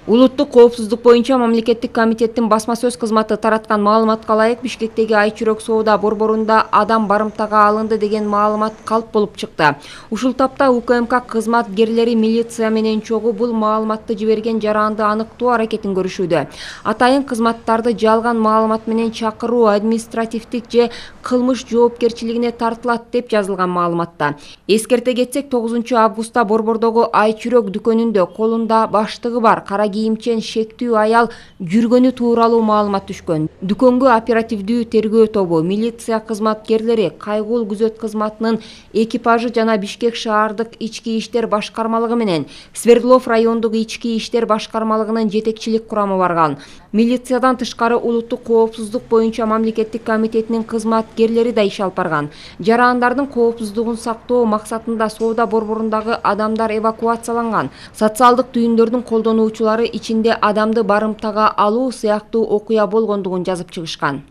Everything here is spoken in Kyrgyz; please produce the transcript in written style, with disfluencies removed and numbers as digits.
Улуттук коопсуздук боюнча мамлекеттик комитеттин басма сөз кызматы тараткан маалыматка ылайык Бишкектеги Айчүрөк соода борборунда адам барымтага алынды деген маалымат калп болуп чыкты. Ушул тапта УКМК кызматкерлери милиция менен чогуу бул маалыматты жиберген жаранды аныктоо аракетин көрүшүүдө. Атайын кызматтарды жалган маалымат менен чакыруу административдик же кылмыш жоопкерчилигине тартылат деп жазылган маалыматта. Эскерте кетсек, 9-августта борбордогу Айчүрөк дүкөнүндө колунда баштыгы бар кара кийимчен шектүү аял жүргөнү тууралуу маалымат түшкөн. Дүкөнгө оперативдүү тергөө тобу, милиция кызматкерлери, кайгуул күзөт кызматынын экипажы жана Бишкек шаардык ички иштер башкармалыгы менен Свердлов райондук ички иштер башкармалыгынын жетекчилик курамы барган. Милициядан тышкары улуттук коопсуздук боюнча мамлекеттик комитетинин кызматкерлери да иш алып барган. Жарандардын коопсуздугун сактоо максатында соода борборундагы адамдар эвакуацияланган. Социалдык түйүндөрдүн колдонуучулары ичинде адамды барымтага алуу сыяктуу окуя болгондугун жазып чыгышкан.